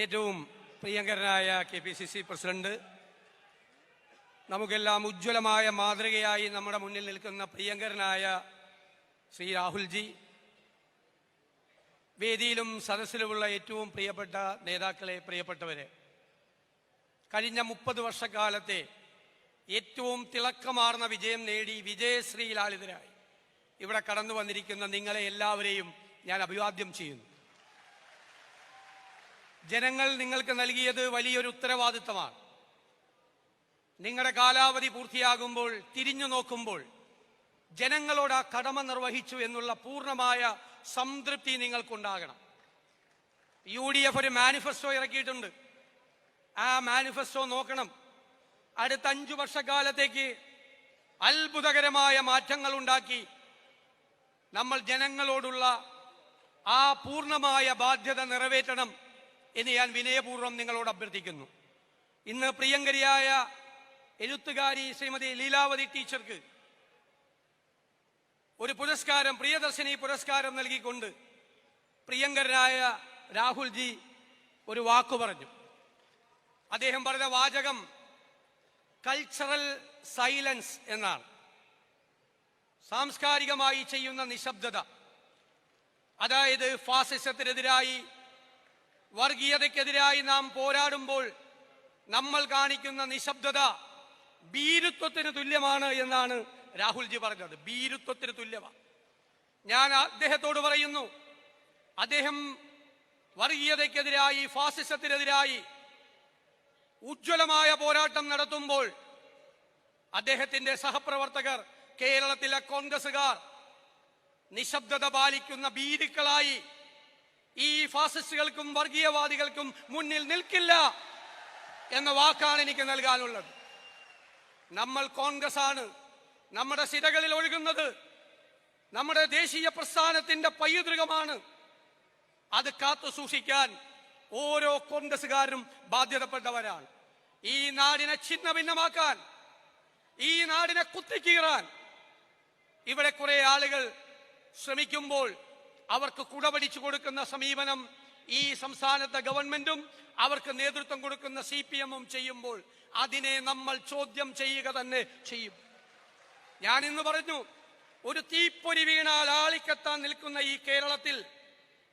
ഏറ്റവും പ്രിയങ്കരനായ KPCC president, നമുക്കെല്ലാം ഉജ്ജ്വലമായ മാതൃകയായി നമ്മുടെ മുന്നിൽ നിൽക്കുന്ന പ്രിയങ്കരനായ ശ്രീ രാഹുൽജി, വേദിയിലും സദസ്സിലുമുള്ള ഏറ്റവും പ്രിയപ്പെട്ട നേതാക്കളെ, പ്രിയപ്പെട്ടവരെ, കഴിഞ്ഞ 30 വർഷക്കാലത്തെ ഏറ്റവും തിളക്കമാർന്ന വിജയം നേടി വിജയശ്രീലാളിതരായി ഇവിടെ കടന്നു വന്നിരിക്കുന്ന നിങ്ങളെ എല്ലാവരെയും ഞാൻ അഭിവാദ്യം ചെയ്യുന്നു. ജനങ്ങൾ നിങ്ങൾക്ക് നൽകിയത് വലിയൊരു ഉത്തരവാദിത്തമാണ്. നിങ്ങളുടെ കാലാവധി പൂർത്തിയാകുമ്പോൾ തിരിഞ്ഞു നോക്കുമ്പോൾ ജനങ്ങളോട് ആ കടമ നിർവഹിച്ചു എന്നുള്ള പൂർണ്ണമായ സംതൃപ്തി നിങ്ങൾക്കുണ്ടാകണം. UDF ഒരു മാനിഫെസ്റ്റോ ഇറക്കിയിട്ടുണ്ട്. ആ മാനിഫെസ്റ്റോ നോക്കണം. അടുത്ത 5 വർഷക്കാലത്തേക്ക് അത്ഭുതകരമായ മാറ്റങ്ങൾ ഉണ്ടാക്കി നമ്മൾ ജനങ്ങളോടുള്ള ആ പൂർണ്ണമായ ബാധ്യത നിറവേറ്റണം എന്ന് ഞാൻ വിനയപൂർവ്വം നിങ്ങളോട് അഭ്യർത്ഥിക്കുന്നു. ഇന്ന് പ്രിയങ്കരിയായ എഴുത്തുകാരി ശ്രീമതി ലീലാവതി ടീച്ചർക്ക് ഒരു പുരസ്കാരം, പ്രിയദർശിനി പുരസ്കാരം നൽകിക്കൊണ്ട് പ്രിയങ്കരനായ രാഹുൽജി ഒരു വാക്കു പറഞ്ഞു. അദ്ദേഹം പറഞ്ഞ വാചകം കൾച്ചറൽ സൈലൻസ് എന്നാണ്. സാംസ്കാരികമായി ചെയ്യുന്ന നിശബ്ദത. അതായത് ഫാസിസത്തിനെതിരായി, വർഗീയതയ്ക്കെതിരായി നാം പോരാടുമ്പോൾ നമ്മൾ കാണിക്കുന്ന നിശബ്ദത ഭീരുത്വത്തിന് തുല്യമാണ് എന്നാണ് രാഹുൽജി പറഞ്ഞത്. ഭീരുത്വത്തിന് തുല്യമാണ്. ഞാൻ അദ്ദേഹത്തോട് പറയുന്നു, അദ്ദേഹം വർഗീയതയ്ക്കെതിരായി, ഫാസിസത്തിനെതിരായി ഉജ്ജ്വലമായ പോരാട്ടം നടത്തുമ്പോൾ അദ്ദേഹത്തിന്റെ സഹപ്രവർത്തകർ, കേരളത്തിലെ കോൺഗ്രസുകാർ നിശബ്ദത പാലിക്കുന്ന ഭീരുക്കളായി ഈ ഫാസിസ്റ്റുകൾക്കും വർഗീയവാദികൾക്കും മുന്നിൽ നിൽക്കില്ല എന്ന വാക്കാണ് എനിക്ക് നൽകാനുള്ളത്. നമ്മൾ കോൺഗ്രസ് ആണ്. നമ്മുടെ സിരകളിൽ ഒഴുകുന്നത് നമ്മുടെ ദേശീയ പ്രസ്ഥാനത്തിന്റെ പൈതൃകമാണ്. അത് കാത്തു സൂക്ഷിക്കാൻ ഓരോ കോൺഗ്രസുകാരും ബാധ്യതപ്പെട്ടവരാണ്. ഈ നാടിനെ ഛിന്ന ഭിന്നമാക്കാൻ, ഈ നാടിനെ കുത്തിക്കീറാൻ ഇവിടെ കുറെ ആളുകൾ ശ്രമിക്കുമ്പോൾ അവർക്ക് കുടപിടിച്ചു കൊടുക്കുന്ന സമീപനം ഈ സംസ്ഥാനത്തെ ഗവൺമെന്റും അവർക്ക് നേതൃത്വം കൊടുക്കുന്ന CPM-ഉം ചെയ്യുമ്പോൾ അതിനെ നമ്മൾ ചോദ്യം ചെയ്യുക തന്നെ ചെയ്യും. ഞാൻ ഇന്ന് പറഞ്ഞു, ഒരു തീപ്പൊരി വീണാൽ ആളിക്കത്താൻ നിൽക്കുന്ന ഈ കേരളത്തിൽ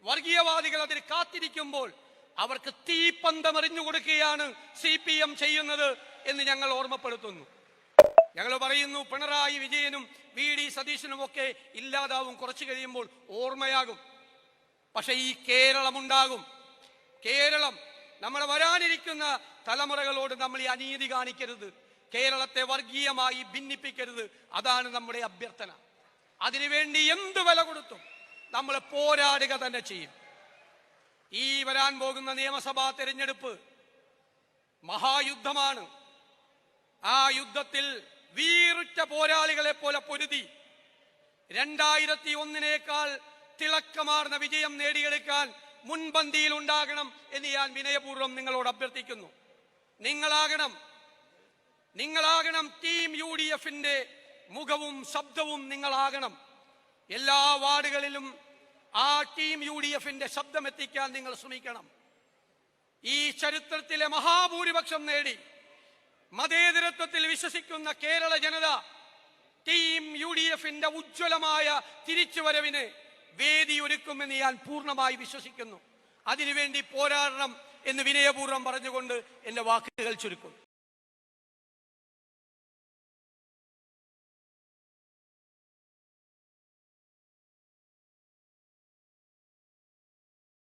വർഗീയവാദികൾ അതിൽ കാത്തിരിക്കുമ്പോൾ അവർക്ക് തീപ്പന്തം എറിഞ്ഞു കൊടുക്കുകയാണ് CPM ചെയ്യുന്നത് എന്ന് ഞങ്ങൾ ഓർമ്മപ്പെടുത്തുന്നു. ഞങ്ങൾ പറയുന്നു, പിണറായി വിജയനും VD സതീശനും ഒക്കെ ഇല്ലാതാവും, കുറച്ചു കഴിയുമ്പോൾ ഓർമ്മയാകും. പക്ഷെ ഈ കേരളം ഉണ്ടാകും. കേരളം, നമ്മുടെ വരാനിരിക്കുന്ന തലമുറകളോട് നമ്മൾ ഈ അനീതി കാണിക്കരുത്. കേരളത്തെ വർഗീയമായി ഭിന്നിപ്പിക്കരുത്. അതാണ് നമ്മുടെ അഭ്യർത്ഥന. അതിനുവേണ്ടി എന്ത് വില കൊടുത്തും നമ്മൾ പോരാടുക തന്നെ ചെയ്യും. ഈ വരാൻ പോകുന്ന നിയമസഭാ തെരഞ്ഞെടുപ്പ് മഹായുദ്ധമാണ്. ആ യുദ്ധത്തിൽ വീറുറ്റ പോരാളികളെ പോലെ പൊരുതി 2001-നേക്കാൾ തിളക്കമാർന്ന വിജയം നേടിയെടുക്കാൻ മുൻപന്തിയിൽ ഉണ്ടാകണം എന്ന് ഞാൻ വിനയപൂർവ്വം നിങ്ങളോട് അഭ്യർത്ഥിക്കുന്നു. നിങ്ങളാകണം ടീം UDF-ന്റെ മുഖവും ശബ്ദവും നിങ്ങളാകണം. എല്ലാ വാർഡുകളിലും ആ ടീം UDF-ന്റെ ശബ്ദം എത്തിക്കാൻ നിങ്ങൾ ശ്രമിക്കണം. ഈ ചരിത്രത്തിലെ മഹാഭൂരിപക്ഷം നേടി മതേതരത്വത്തിൽ വിശ്വസിക്കുന്ന കേരള ജനത ടീം UDF-ന്റെ ഉജ്ജ്വലമായ തിരിച്ചുവരവിന് വേദിയൊരുക്കുമെന്ന് ഞാൻ പൂർണ്ണമായി വിശ്വസിക്കുന്നു. അതിനുവേണ്ടി പോരാടണം എന്ന് വിനയപൂർവ്വം പറഞ്ഞുകൊണ്ട് എന്റെ വാക്കുകൾ ചുരുക്കുന്നു.